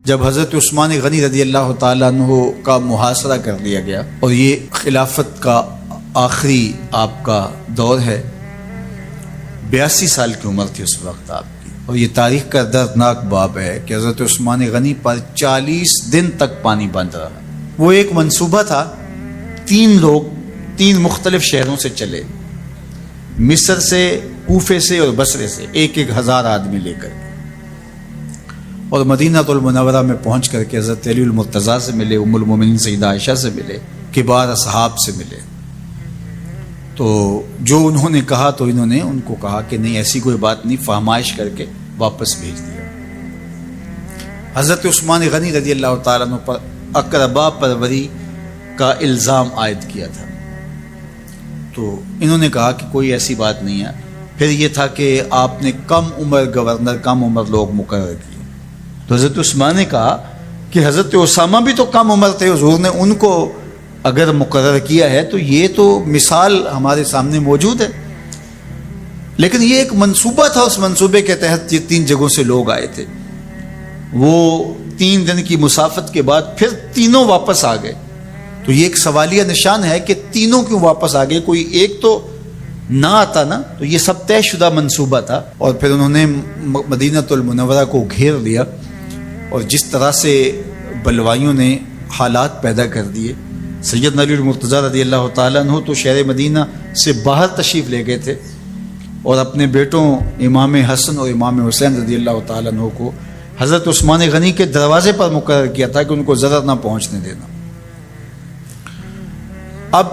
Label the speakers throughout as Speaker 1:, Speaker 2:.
Speaker 1: جب حضرت عثمان غنی رضی اللہ تعالیٰ عنہ کا محاصرہ کر لیا گیا اور یہ خلافت کا آخری آپ کا دور ہے، 82 سال کی عمر تھی اس وقت آپ کی، اور یہ تاریخ کا دردناک باب ہے کہ حضرت عثمان غنی پر 40 دن تک پانی بند رہا۔ وہ ایک منصوبہ تھا، 3 لوگ 3 مختلف شہروں سے چلے، مصر سے، کوفے سے اور بصرے سے، 1,000 آدمی لے کر، اور مدینہ المنورہ میں پہنچ کر کے حضرت علی المرتضیٰ سے ملے، ام المومنین سیدہ عائشہ سے ملے، کبار اصحاب سے ملے۔ تو جو انہوں نے کہا تو انہوں نے ان کو کہا کہ نہیں، ایسی کوئی بات نہیں، فہمائش کر کے واپس بھیج دیا۔ حضرت عثمان غنی رضی اللہ تعالیٰ عنہ پر اقربا پروری کا الزام عائد کیا تھا، تو انہوں نے کہا کہ کوئی ایسی بات نہیں ہے۔ پھر یہ تھا کہ آپ نے کم عمر گورنر، کم عمر لوگ مقرر کیے، تو حضرت عثمان نے کہا کہ حضرت اسامہ بھی تو کم عمر تھے، حضور نے ان کو اگر مقرر کیا ہے تو یہ تو مثال ہمارے سامنے موجود ہے۔ لیکن یہ ایک منصوبہ تھا، اس منصوبے کے تحت یہ 3 جگہوں سے لوگ آئے تھے۔ وہ 3 دن کی مسافت کے بعد پھر تینوں واپس آ گئے، تو یہ ایک سوالیہ نشان ہے کہ تینوں کیوں واپس آ گئے، کوئی ایک تو نہ آتا نا۔ تو یہ سب طے شدہ منصوبہ تھا، اور پھر انہوں نے مدینہ المنورہ کو گھیر لیا، اور جس طرح سے بلوائیوں نے حالات پیدا کر دیے۔ سیدنا علی المرتضیٰ رضی اللہ تعالیٰ عنہ تو شہر مدینہ سے باہر تشریف لے گئے تھے، اور اپنے بیٹوں امام حسن اور امام حسین رضی اللہ تعالیٰ عنہ کو حضرت عثمان غنی کے دروازے پر مقرر کیا تھا کہ ان کو ضرر نہ پہنچنے دینا۔ اب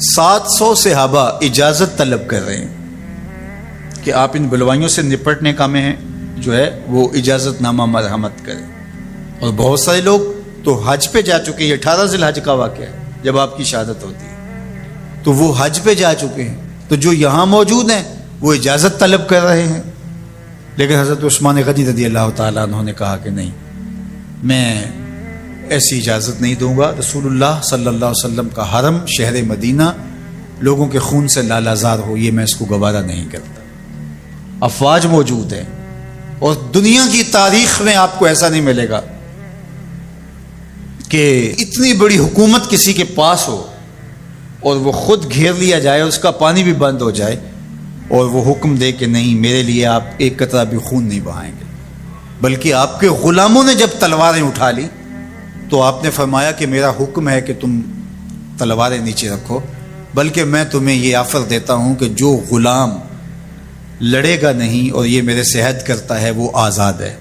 Speaker 1: 700 صحابہ اجازت طلب کر رہے ہیں کہ آپ ان بلوائیوں سے نپٹنے کا میں جو ہے وہ اجازت نامہ مرحمت کریں، اور بہت سارے لوگ تو حج پہ جا چکے ہیں۔ 18 ذی الحج کا واقعہ ہے جب آپ کی شہادت ہوتی ہے، تو وہ حج پہ جا چکے ہیں، تو جو یہاں موجود ہیں وہ اجازت طلب کر رہے ہیں۔ لیکن حضرت عثمان غنی رضی اللہ تعالیٰ عنہ نے کہا کہ نہیں، میں ایسی اجازت نہیں دوں گا۔ رسول اللہ صلی اللہ علیہ وسلم کا حرم شہر مدینہ لوگوں کے خون سے لالازار ہو، یہ میں اس کو گوارا نہیں کرتا۔ افواج موجود ہیں، اور دنیا کی تاریخ میں آپ کو ایسا نہیں ملے گا کہ اتنی بڑی حکومت کسی کے پاس ہو اور وہ خود گھیر لیا جائے، اس کا پانی بھی بند ہو جائے، اور وہ حکم دے کہ نہیں، میرے لیے آپ ایک قطرہ بھی خون نہیں بہائیں گے۔ بلکہ آپ کے غلاموں نے جب تلواریں اٹھا لی تو آپ نے فرمایا کہ میرا حکم ہے کہ تم تلواریں نیچے رکھو، بلکہ میں تمہیں یہ آفر دیتا ہوں کہ جو غلام لڑے گا نہیں اور یہ میرے سے عہد کرتا ہے وہ آزاد ہے۔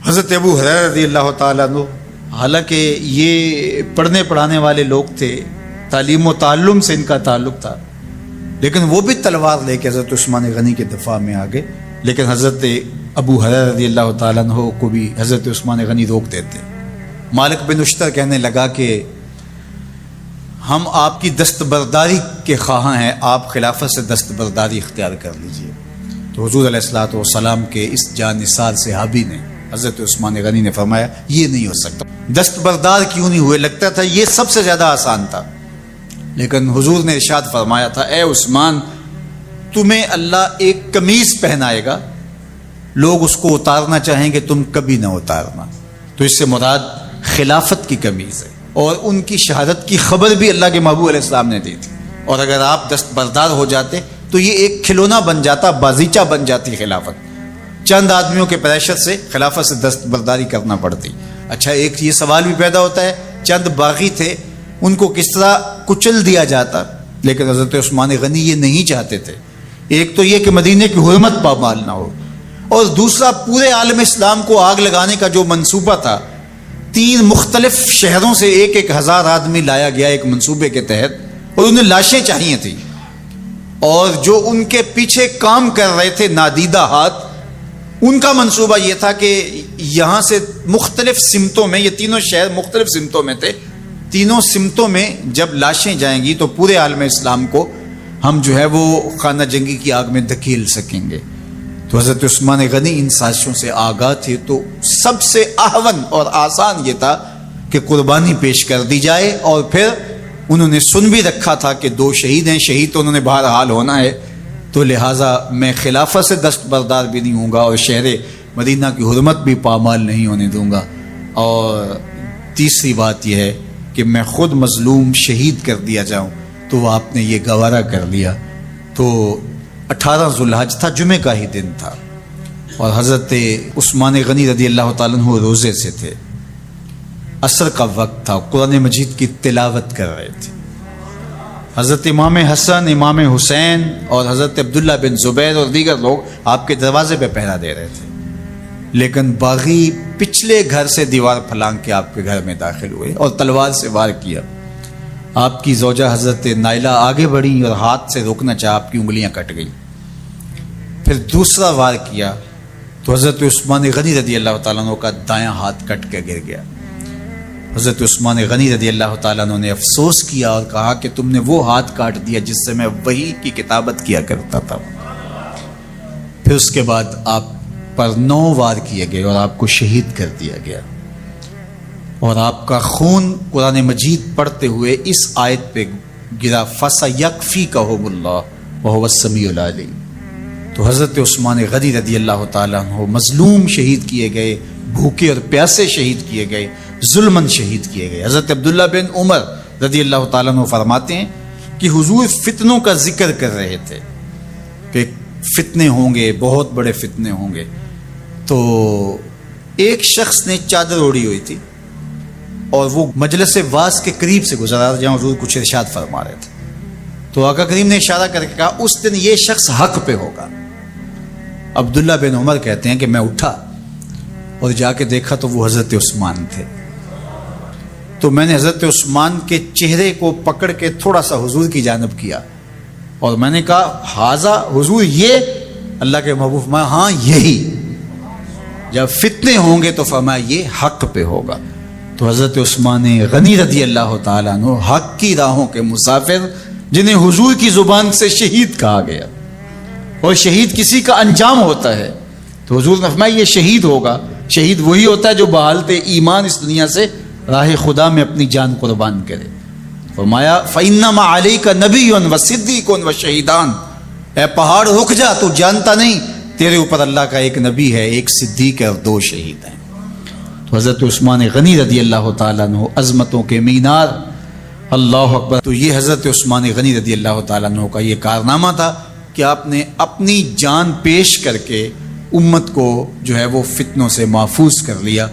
Speaker 1: حضرت ابو ہریرہ رضی اللہ تعالیٰ عنہ، حالانکہ یہ پڑھنے پڑھانے والے لوگ تھے، تعلیم و تعلم سے ان کا تعلق تھا، لیکن وہ بھی تلوار لے کے حضرت عثمان غنی کے دفاع میں آ گئے۔ لیکن حضرت ابو ہریرہ رضی اللہ تعالیٰ عنہ کو بھی حضرت عثمان غنی روک دیتے۔ مالک بن اشتر کہنے لگا کہ ہم آپ کی دستبرداری کے خواہاں ہیں، آپ خلافت سے دستبرداری اختیار کر لیجئے۔ تو حضور علیہ الصلوۃ والسلام کے اس جانثار صحابی نے، حضرت عثمان غنی نے فرمایا یہ نہیں ہو سکتا۔ دستبردار کیوں نہیں ہوئے؟ لگتا تھا یہ سب سے زیادہ آسان تھا، لیکن حضور نے ارشاد فرمایا تھا، اے عثمان، تمہیں اللہ ایک قمیض پہنائے گا، لوگ اس کو اتارنا چاہیں گے، تم کبھی نہ اتارنا۔ تو اس سے مراد خلافت کی قمیض ہے، اور ان کی شہادت کی خبر بھی اللہ کے محبوب علیہ السلام نے دی تھی، اور اگر آپ دستبردار ہو جاتے تو یہ ایک کھلونا بن جاتا، بازیچہ بن جاتی خلافت۔ چند آدمیوں کے پریشر سے خلافت سے دستبرداری کرنا پڑتی۔ اچھا، ایک یہ سوال بھی پیدا ہوتا ہے، چند باغی تھے، ان کو کس طرح کچل دیا جاتا؟ لیکن حضرت عثمان غنی یہ نہیں چاہتے تھے۔ ایک تو یہ کہ مدینے کی حرمت پامال نہ ہو، اور دوسرا پورے عالم اسلام کو آگ لگانے کا جو منصوبہ تھا، 3 مختلف شہروں سے 1,000 آدمی لایا گیا ایک منصوبے کے تحت، اور انہیں لاشیں چاہیے تھیں، اور جو ان کے پیچھے کام کر رہے تھے نادیدہ ہاتھ، ان کا منصوبہ یہ تھا کہ یہاں سے مختلف سمتوں میں، یہ تینوں شہر مختلف سمتوں میں تھے، تینوں سمتوں میں جب لاشیں جائیں گی تو پورے عالم اسلام کو ہم جو ہے وہ خانہ جنگی کی آگ میں دھکیل سکیں گے۔ تو حضرت عثمان غنی ان سازشوں سے آگاہ تھے، تو سب سے اہون اور آسان یہ تھا کہ قربانی پیش کر دی جائے، اور پھر انہوں نے سن بھی رکھا تھا کہ 2 شہید ہیں، شہید تو انہوں نے بہرحال ہونا ہے، تو لہٰذا میں خلافت سے دستبردار بھی نہیں ہوں گا، اور شہر مدینہ کی حرمت بھی پامال نہیں ہونے دوں گا۔ اور تیسری بات یہ ہے کہ میں خود مظلوم شہید کر دیا جاؤں، تو آپ نے یہ گوارا کر لیا۔ تو 18 ذوالحج تھا، جمعے کا ہی دن تھا، اور حضرت عثمان غنی رضی اللہ تعالیٰ عنہ روزے سے تھے، عصر کا وقت تھا، قرآن مجید کی تلاوت کر رہے تھے۔ حضرت امام حسن، امام حسین اور حضرت عبداللہ بن زبیر اور دیگر لوگ آپ کے دروازے پہ پہرا دے رہے تھے، لیکن باغی پچھلے گھر سے دیوار پھلانگ کے آپ کے گھر میں داخل ہوئے اور تلوار سے وار کیا۔ آپ کی زوجہ حضرت نائلہ آگے بڑھی اور ہاتھ سے روکنا چاہا، آپ کی انگلیاں کٹ گئیں۔ پھر دوسرا وار کیا تو حضرت عثمان غنی رضی اللہ تعالیٰ عنہ کا دایاں ہاتھ کٹ کے گر گیا۔ حضرت عثمان غنی رضی اللہ تعالیٰ عنہ نے افسوس کیا اور کہا کہ تم نے وہ ہاتھ کاٹ دیا جس سے میں وحی کی کتابت کیا کرتا تھا۔ پھر اس کے بعد آپ پر 9 وار کیے گئے اور آپ کو شہید کر دیا گیا، اور آپ کا خون قرآن مجید پڑھتے ہوئے اس آیت پہ گرا، فَسَيَكْفِيكَهُمُ اللَّهُ وَهُوَ السَّمِيعُ الْعَلِيمُ۔ تو حضرت عثمان غنی رضی اللہ تعالیٰ عنہ مظلوم شہید کیے گئے، بھوکے اور پیاسے شہید کیے گئے، ظلماً شہید کیے گئے۔ حضرت عبداللہ بن عمر رضی اللہ تعالیٰ عنہ فرماتے ہیں کہ حضور فتنوں کا ذکر کر رہے تھے کہ فتنے ہوں گے، بہت بڑے فتنے ہوں گے۔ تو ایک شخص نے چادر اوڑھی ہوئی تھی اور وہ مجلس واعظ کے قریب سے گزرا جہاں حضور کچھ ارشاد فرما رہے تھے، تو آقا کریم نے اشارہ کر کے کہا اس دن یہ شخص حق پہ ہوگا۔ عبداللہ بن عمر کہتے ہیں کہ میں اٹھا اور جا کے دیکھا تو وہ حضرت عثمان تھے۔ تو میں نے حضرت عثمان کے چہرے کو پکڑ کے تھوڑا سا حضور کی جانب کیا اور میں نے کہا حاضہ حضور، یہ اللہ کے محبوب میں، ہاں یہی، جب فتنے ہوں گے تو فرمایا یہ حق پہ ہوگا۔ تو حضرت عثمان غنی رضی اللہ تعالیٰ عنہ حق کی راہوں کے مسافر، جنہیں حضور کی زبان سے شہید کہا گیا، اور شہید کسی کا انجام ہوتا ہے، تو حضور نے فرمایا یہ شہید ہوگا۔ شہید وہی ہوتا ہے جو بحالت ایمان اس دنیا سے راہ خدا میں اپنی جان قربان کرے۔ فرمایا فَإِنَّمَا عَلَيْكَ نَبِيٌّ وَصِدِّيقٌ وَشَهِيدَانٌ، اے پہاڑ رک جا، تو جانتا نہیں تیرے اوپر اللہ کا ایک نبی ہے، ایک صدیق ہے اور 2 شہید ہیں۔ تو حضرت عثمان غنی رضی اللہ تعالیٰ عنہ عظمتوں کے مینار، اللہ اکبر۔ تو یہ حضرت عثمان غنی رضی اللہ تعالیٰ عنہ کا یہ کارنامہ تھا کہ آپ نے اپنی جان پیش کر کے امت کو جو ہے وہ فتنوں سے محفوظ کر لیا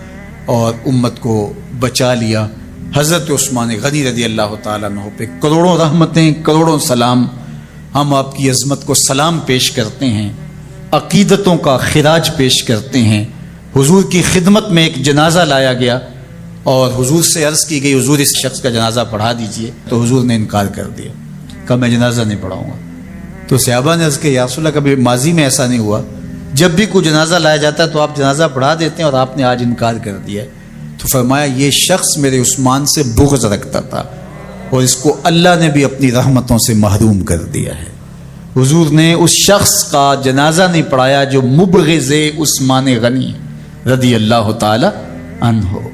Speaker 1: اور امت کو بچا لیا۔ حضرت عثمان غنی رضی اللہ تعالیٰ عنہ پہ کروڑوں رحمتیں، کروڑوں سلام۔ ہم آپ کی عظمت کو سلام پیش کرتے ہیں، عقیدتوں کا خراج پیش کرتے ہیں۔ حضور کی خدمت میں ایک جنازہ لایا گیا اور حضور سے عرض کی گئی حضور اس شخص کا جنازہ پڑھا دیجئے، تو حضور نے انکار کر دیا، کہا میں جنازہ نہیں پڑھاؤں گا۔ تو صحابہ نے عرض کہ یا رسول اللہ، کبھی ماضی میں ایسا نہیں ہوا، جب بھی کوئی جنازہ لایا جاتا ہے تو آپ جنازہ پڑھا دیتے ہیں اور آپ نے آج انکار کر دیا ہے۔ تو فرمایا یہ شخص میرے عثمان سے بغض رکھتا تھا اور اس کو اللہ نے بھی اپنی رحمتوں سے محروم کر دیا ہے۔ حضور نے اس شخص کا جنازہ نہیں پڑھایا جو مبغض عثمان غنی رضی اللہ تعالی عنہ۔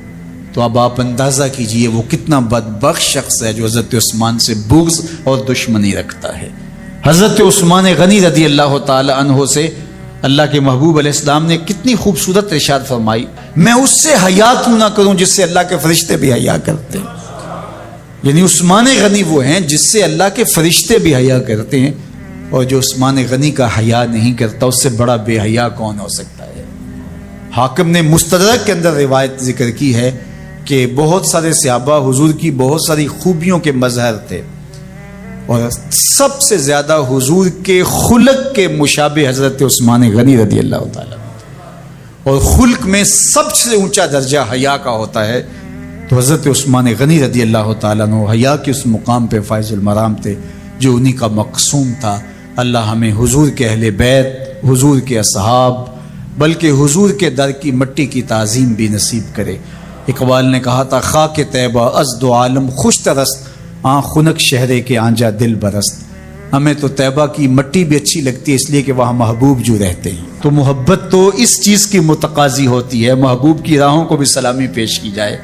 Speaker 1: تو اب آپ اندازہ کیجئے وہ کتنا بدبخت شخص ہے جو حضرت عثمان سے بغض اور دشمنی رکھتا ہے۔ حضرت عثمان غنی رضی اللہ تعالی عنہ سے اللہ کے محبوب علیہ السلام نے کتنی خوبصورت ارشاد فرمائی، میں اس سے حیا کیوں نہ کروں جس سے اللہ کے فرشتے بھی حیا کرتے ہیں۔ یعنی عثمان غنی وہ ہیں جس سے اللہ کے فرشتے بھی حیا کرتے ہیں، اور جو عثمان غنی کا حیا نہیں کرتا اس سے بڑا بے حیا کون ہو سکتا ہے۔ حاکم نے مستدرک کے اندر روایت ذکر کی ہے کہ بہت سارے صحابہ حضور کی بہت ساری خوبیوں کے مظہر تھے، اور سب سے زیادہ حضور کے خلق کے مشابہ حضرت عثمان غنی رضی اللہ تعالیٰ، اور خلق میں سب سے اونچا درجہ حیا کا ہوتا ہے۔ تو حضرت عثمان غنی رضی اللہ تعالیٰ عنہ حیا کے اس مقام پہ فائز المرام تھے جو انہی کا مقصوم تھا۔ اللہ ہمیں حضور کے اہل بیت، حضور کے اصحاب، بلکہ حضور کے در کی مٹی کی تعظیم بھی نصیب کرے۔ اقبال نے کہا تھا خاک طیبہ از دو عالم خوش ترست، آن خنک شہرے کے آنجا دل برست۔ ہمیں تو طیبہ کی مٹی بھی اچھی لگتی ہے اس لیے کہ وہاں محبوب جو رہتے ہیں۔ تو محبت تو اس چیز کی متقاضی ہوتی ہے، محبوب کی راہوں کو بھی سلامی پیش کی جائے۔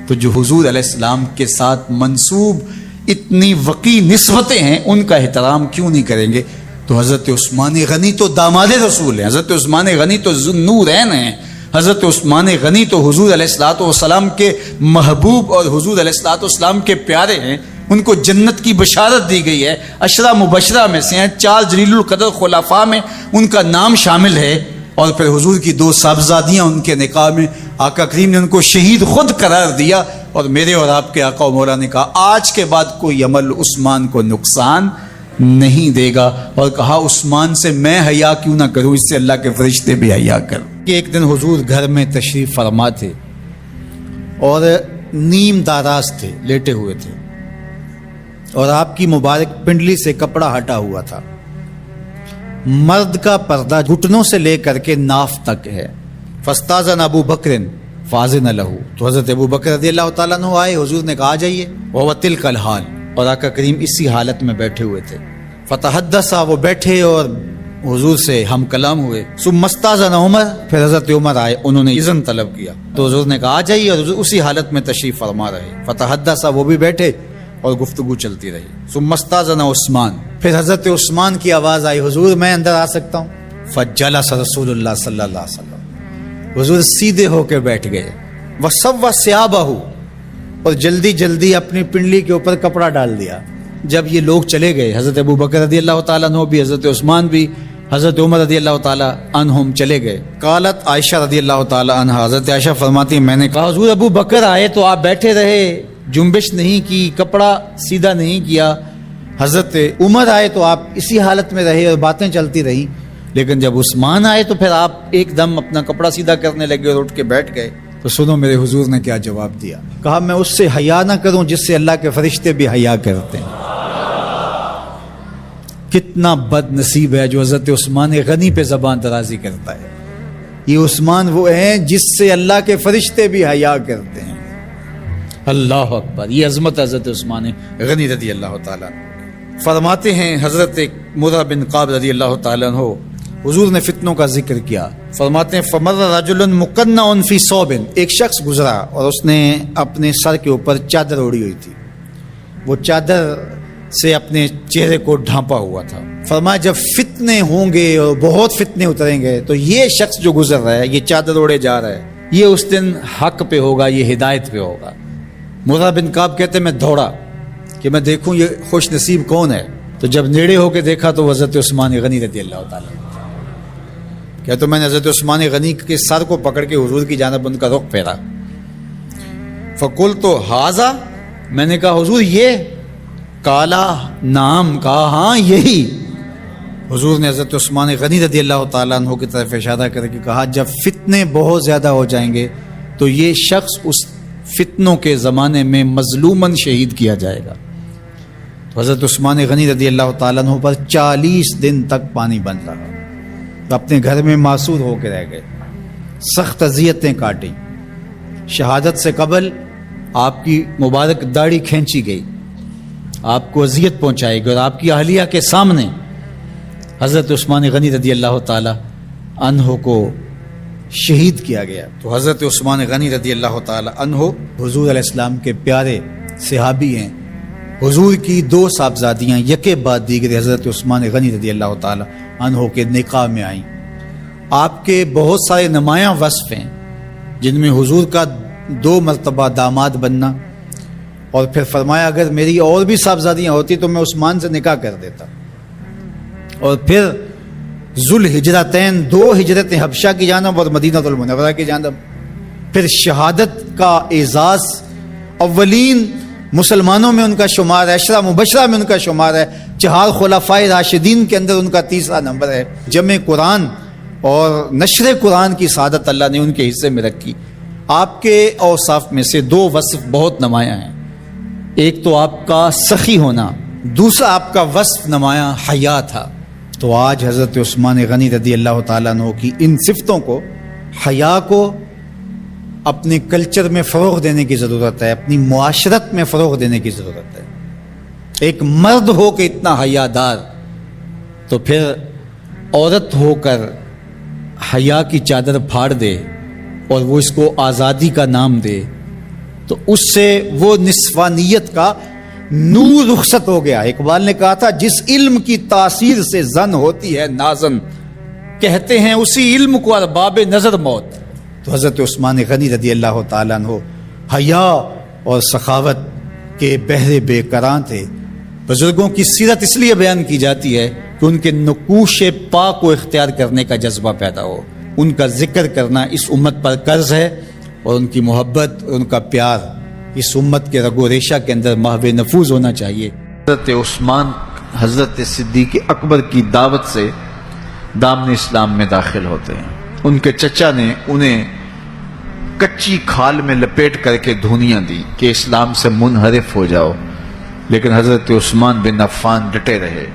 Speaker 1: تو جو حضور علیہ السلام کے ساتھ منسوب اتنی وقی نسبتیں ہیں ان کا احترام کیوں نہیں کریں گے؟ تو حضرت عثمان غنی تو داماد رسول ہیں، حضرت عثمان غنی تو ذو النورین ہیں، حضرت عثمان غنی تو حضور علیہ الصلوۃ والسلام کے محبوب اور حضور علیہ الصلوۃ والسلام کے پیارے ہیں، ان کو جنت کی بشارت دی گئی ہے، عشرہ مبشرہ میں سے ہیں، 4 جلیل القدر خلفاء میں ان کا نام شامل ہے، اور پھر حضور کی 2 صاحبزادیاں ان کے نکاح میں آقا کریم نے ان کو شہید خود قرار دیا، اور میرے اور آپ کے آقا و مولا نے کہا آج کے بعد کوئی عمل عثمان کو نقصان نہیں دے گا، اور کہا عثمان سے میں حیا کیوں نہ کروں، اس سے اللہ کے فرشتے بھی حیا کر۔ کہ ایک دن حضور گھر میں تشریف فرما تھے اور نیم داراز تھے، لیٹے ہوئے تھے، اور آپ کی مبارک پنڈلی سے کپڑا ہٹا ہوا تھا، مرد کا پردہ گھٹنوں سے لے کر کے ناف تک ہے۔ فاستاذن ابو بکر فاذن لہ، تو حضرت ابو بکر رضی اللہ تعالیٰ عنہ آئے، حضور نے کہا جائیے، وہو تلک الحال، اور آقا کریم اسی حالت میں بیٹھے ہوئے تھے۔ فتحدث، وہ بیٹھے اور حضور سے ہم کلام ہوئے۔ ثم استاذن عمر، پھر حضرت عمر آئے، انہوں نے اذن طلب کیا، تو حضور نے کہا جائیے، اور حضور اسی حالت میں تشریف فرما رہے۔ فتحدث، وہ بھی بیٹھے اور گفتگو چلتی رہی۔ ثم استاذن عثمان، پھر حضرت عثمان کی آواز آئی، حضور میں اندر آ سکتا ہوں؟ فجلس رسول اللہ صلی اللہ علیہ وسلم، حضور سیدھے ہو کے بیٹھ گئے۔ وسوى ثيابه، اور جلدی جلدی اپنی پنڈلی کے اوپر کپڑا ڈال دیا۔ جب یہ لوگ چلے گئے، حضرت ابو بکر رضی اللہ تعالیٰ عنہ بھی، حضرت عثمان بھی، حضرت عمر رضی اللہ تعالیٰ عنہم چلے گئے۔ قالت عائشہ رضی اللہ تعالیٰ عنہ، حضرت عائشہ فرماتی ہیں میں نے کہا حضور ابو بکر آئے تو آپ بیٹھے رہے، جنبش نہیں کی، کپڑا سیدھا نہیں کیا۔ حضرت عمر آئے تو آپ اسی حالت میں رہے اور باتیں چلتی رہیں، لیکن جب عثمان آئے تو پھر آپ ایک دم اپنا کپڑا سیدھا کرنے لگے اور اٹھ کے بیٹھ گئے۔ تو سنو میرے حضور نے کیا جواب دیا، کہا میں اس سے حیا نہ کروں جس سے اللہ کے فرشتے بھی حیا کرتے ہیں۔ کتنا بد نصیب ہے جو حضرت عثمان غنی پہ زبان درازی کرتا ہے۔ یہ عثمان وہ ہیں جس سے اللہ کے فرشتے بھی حیا کرتے ہیں۔ اللہ اکبر، یہ عظمت حضرت عثمان غنی رضی اللہ تعالیٰ۔ فرماتے ہیں حضرت مرہ بن قاب رضی اللہ تعالیٰ عنہ، حضور نے فتنوں کا ذکر کیا، فرماتے ہیں فمر رجل مقنع فی ثوب، ایک شخص گزرا اور اس نے اپنے سر کے اوپر چادر اوڑی ہوئی تھی، وہ چادر سے اپنے چہرے کو ڈھانپا ہوا تھا۔ فرمایا جب فتنے ہوں گے اور بہت فتنے اتریں گے تو یہ شخص جو گزر رہا ہے، یہ چادر اوڑے جا رہا ہے، یہ اس دن حق پہ ہوگا، یہ ہدایت پہ ہوگا۔ مرہ بن کعب کہتے میں دوڑا کہ میں دیکھوں یہ خوش نصیب کون ہے، تو جب نیڑے ہو کے دیکھا تو حضرت عثمان غنی رضی اللہ تعالیٰ، کیا تو میں نے حضرت عثمان غنی کے سر کو پکڑ کے حضور کی جانب ان کا رخ پھیرا۔ فقلت ھذا، میں نے کہا حضور یہ؟ کالا نام، کہا ہاں یہی۔ حضور نے حضرت عثمان غنی رضی اللہ تعالیٰ عنہ کی طرف اشارہ کر کے کہا جب فتنے بہت زیادہ ہو جائیں گے تو یہ شخص اس فتنوں کے زمانے میں مظلوماً شہید کیا جائے گا۔ تو حضرت عثمان غنی رضی اللہ تعالیٰ عنہ پر 40 دن تک پانی بن رہا، اپنے گھر میں معصور ہو کے رہ گئے، سخت اذیتیں کاٹیں۔ شہادت سے قبل آپ کی مبارک داڑھی کھینچی گئی، آپ کو اذیت پہنچائی گئی، اور آپ کی اہلیہ کے سامنے حضرت عثمان غنی رضی اللہ تعالی عنہ کو شہید کیا گیا۔ تو حضرت عثمان غنی رضی اللہ تعالی عنہ حضور علیہ السلام کے پیارے صحابی ہیں۔ حضور کی 2 صاحبزادیاں یکے بعد دیگر حضرت عثمان غنی رضی اللہ تعالی عنہ کے نکاح میں آئیں۔ آپ کے بہت سارے نمایاں وصف ہیں جن میں حضور کا 2 مرتبہ داماد بننا، اور پھر فرمایا اگر میری اور بھی صاحبزادیاں ہوتی تو میں عثمان سے نکاح کر دیتا، اور پھر ذوالہجرتین 2 ہجرتیں حبشہ کی جانب اور مدینہ المنورہ کی جانب، پھر شہادت کا اعزاز، اولین مسلمانوں میں ان کا شمار ہے، عشرہ مبشرہ میں ان کا شمار ہے، 4 خلفائے راشدین کے اندر ان کا 3را نمبر ہے، جمع قرآن اور نشر قرآن کی سعادت اللہ نے ان کے حصے میں رکھی۔ آپ کے اوصاف میں سے 2 وصف بہت نمایاں ہیں، ایک تو آپ کا سخی ہونا، دوسرا آپ کا وصف نمایاں حیا تھا۔ تو آج حضرت عثمان غنی رضی اللہ تعالیٰ عنہ کی ان صفتوں کو، حیا کو اپنے کلچر میں فروغ دینے کی ضرورت ہے، اپنی معاشرت میں فروغ دینے کی ضرورت ہے۔ ایک مرد ہو کے اتنا حیا دار، تو پھر عورت ہو کر حیا کی چادر پھاڑ دے اور وہ اس کو آزادی کا نام دے، تو اس سے وہ نسوانیت کا نور رخصت ہو گیا۔ اقبال نے کہا تھا جس علم کی تاثیر سے زن ہوتی ہے نازن، کہتے ہیں اسی علم کو ارباب نظر موت۔ تو حضرت عثمان غنی رضی اللہ تعالیٰ عنہ حیا اور سخاوت کے بحر بے کران تھے۔ بزرگوں کی سیرت اس لیے بیان کی جاتی ہے کہ ان کے نقوش پاک کو اختیار کرنے کا جذبہ پیدا ہو۔ ان کا ذکر کرنا اس امت پر قرض ہے، اور ان کی محبت اور ان کا پیار اس امت کے رگ و ریشہ کے اندر محو نفوذ ہونا چاہیے۔ حضرت عثمان حضرت صدیق اکبر کی دعوت سے دامن اسلام میں داخل ہوتے ہیں۔ ان کے چچا نے انہیں کچی کھال میں لپیٹ کر کے دھونیاں دی کہ اسلام سے منحرف ہو جاؤ، لیکن حضرت عثمان بن عفان ڈٹے رہے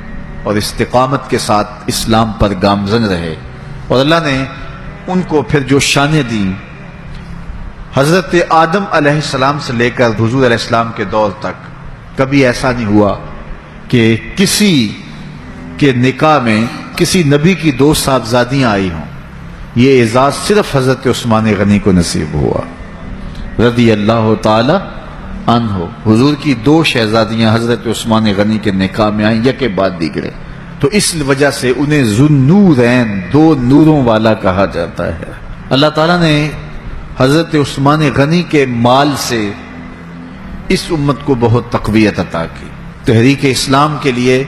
Speaker 1: اور استقامت کے ساتھ اسلام پر گامزن رہے، اور اللہ نے ان کو پھر جو شانیں دیں، حضرت آدم علیہ السلام سے لے کر حضور علیہ السلام کے دور تک کبھی ایسا نہیں ہوا کہ کسی کے نکاح میں کسی نبی کی 2 صاحبزادیاں آئی ہوں۔ یہ اعزاز صرف حضرت عثمان غنی کو نصیب ہوا رضی اللہ تعالی عنہ۔ حضور کی 2 شہزادیاں حضرت عثمان غنی کے نکاح میں آئیں، یکے بعد دیگرے، تو اس وجہ سے انہیں ذوالنورین، 2 نوروں والا کہا جاتا ہے۔ اللہ تعالیٰ نے حضرت عثمان غنی کے مال سے اس امت کو بہت تقویت عطا کی۔ تحریک اسلام کے لیے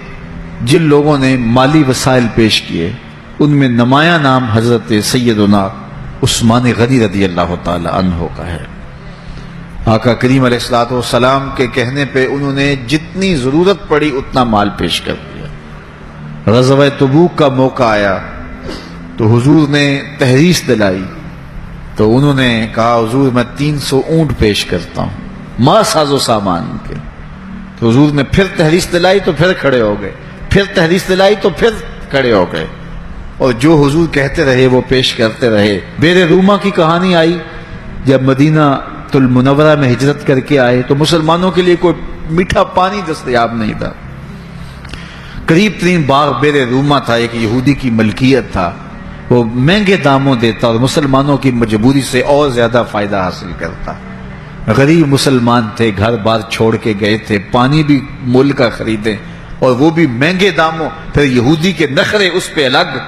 Speaker 1: جن لوگوں نے مالی وسائل پیش کیے، ان میں نمایاں نام حضرت سیدنا عثمان غنی رضی اللہ تعالی عنہ کا ہے۔ آقا کریم علیہ الصلوۃ والسلام کے کہنے پہ انہوں نے جتنی ضرورت پڑی اتنا مال پیش کر دیا۔ غزوہ تبوک کا موقع آیا تو حضور نے تحریص دلائی، تو انہوں نے کہا حضور میں 300 اونٹ پیش کرتا ہوں ما ساز و سامان کے۔ تو حضور نے پھر تحریص دلائی تو پھر کھڑے ہو گئے، پھر تحریص دلائی تو پھر کھڑے ہو گئے، اور جو حضور کہتے رہے وہ پیش کرتے رہے۔ بیر روما کی کہانی آئی، جب مدینہ المنورہ میں ہجرت کر کے آئے تو مسلمانوں کے لیے کوئی میٹھا پانی دستیاب نہیں تھا۔ قریب ترین باغ بیر روما تھا، ایک یہودی کی ملکیت تھا، وہ مہنگے داموں دیتا اور مسلمانوں کی مجبوری سے اور زیادہ فائدہ حاصل کرتا۔ غریب مسلمان تھے، گھر بار چھوڑ کے گئے تھے، پانی بھی مول کا خریدے اور وہ بھی مہنگے داموں، پھر یہودی کے نخرے اس پہ الگ۔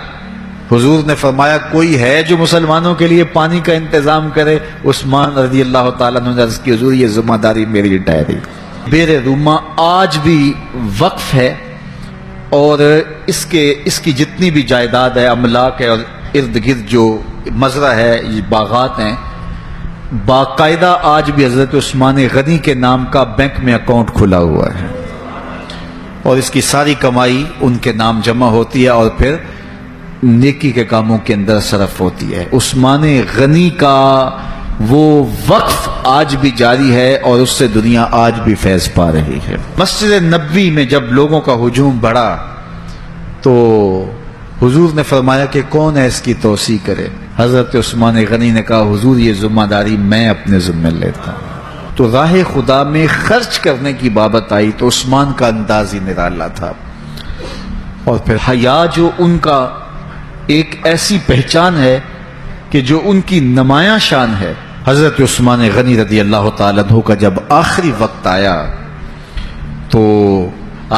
Speaker 1: حضور نے فرمایا کوئی ہے جو مسلمانوں کے لیے پانی کا انتظام کرے؟ عثمان رضی اللہ تعالیٰ عنہ نے عرض کی حضور یہ ذمہ داری میری ٹھہری۔ بیر روما آج بھی وقف ہے، اور اس کی جتنی بھی جائیداد ہے، املاک ہے، اور ارد گرد جو مزرعہ ہے، یہ باغات ہیں، باقاعدہ آج بھی حضرت عثمان غنی کے نام کا بینک میں اکاؤنٹ کھلا ہوا ہے، اور اس کی ساری کمائی ان کے نام جمع ہوتی ہے اور پھر نیکی کے کاموں کے اندر صرف ہوتی ہے۔ عثمان غنی کا وہ وقف آج بھی جاری ہے اور اس سے دنیا آج بھی فیض پا رہی ہے۔ مسجد نبوی میں جب لوگوں کا ہجوم بڑھا تو حضور نے فرمایا کہ کون ہے اس کی توسیع کرے؟ حضرت عثمان غنی نے کہا حضور یہ ذمہ داری میں اپنے ذمہ لیتا ہوں۔ تو راہ خدا میں خرچ کرنے کی بابت آئی تو عثمان کا انداز ہی نرالا تھا، اور پھر حیا جو ان کا ایک ایسی پہچان ہے کہ جو ان کی نمایاں شان ہے۔ حضرت عثمان غنی رضی اللہ تعالیٰ عنہ کا جب آخری وقت آیا تو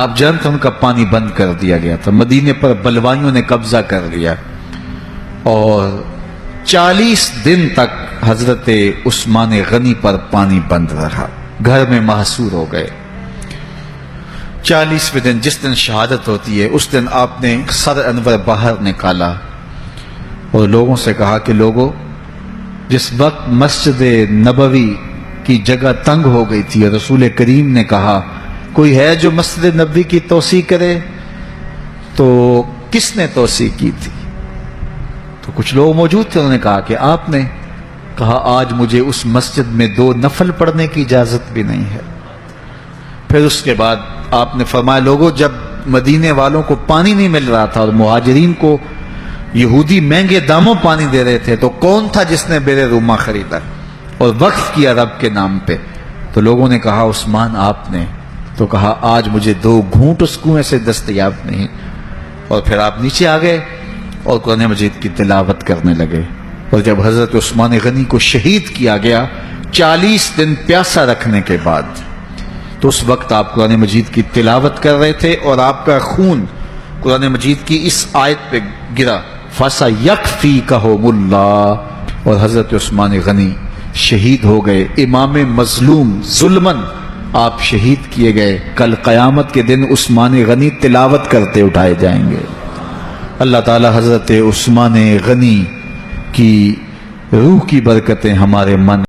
Speaker 1: آپ جانتے ان کا پانی بند کر دیا گیا تھا، مدینے پر بلوائیوں نے قبضہ کر لیا، اور 40 دن تک حضرت عثمان غنی پر پانی بند رہا، گھر میں محصور ہو گئے۔ 40ویں دن جس دن شہادت ہوتی ہے اس دن آپ نے سر انور باہر نکالا اور لوگوں سے کہا کہ لوگوں، جس وقت مسجد نبوی کی جگہ تنگ ہو گئی تھی اور رسول کریم نے کہا کوئی ہے جو مسجد نبوی کی توسیع کرے، تو کس نے توسیع کی تھی؟ تو کچھ لوگ موجود تھے، انہوں نے کہا کہ آپ نے کہا آج مجھے اس مسجد میں 2 نفل پڑھنے کی اجازت بھی نہیں ہے۔ پھر اس کے بعد آپ نے فرمایا لوگوں، جب مدینے والوں کو پانی نہیں مل رہا تھا اور مہاجرین کو یہودی مہنگے داموں پانی دے رہے تھے، تو کون تھا جس نے بیر روما خریدا اور وقف کیا رب کے نام پہ؟ تو لوگوں نے کہا عثمان آپ نے، تو کہا آج مجھے 2 گھونٹ اس کنویں سے دستیاب نہیں۔ اور پھر آپ نیچے آ گئے اور قرآن مجید کی تلاوت کرنے لگے، اور جب حضرت عثمان غنی کو شہید کیا گیا 40 دن پیاسا رکھنے کے بعد، تو اس وقت آپ قرآن مجید کی تلاوت کر رہے تھے اور آپ کا خون قرآن مجید کی اس آیت پہ گرا، فَسَيَكْفِيكَهُمُ اللَّهُ، اور حضرت عثمان غنی شہید ہو گئے، امام مظلوم ظلمن آپ شہید کیے گئے۔ کل قیامت کے دن عثمان غنی تلاوت کرتے اٹھائے جائیں گے۔ اللہ تعالی حضرت عثمان غنی کی روح کی برکتیں ہمارے من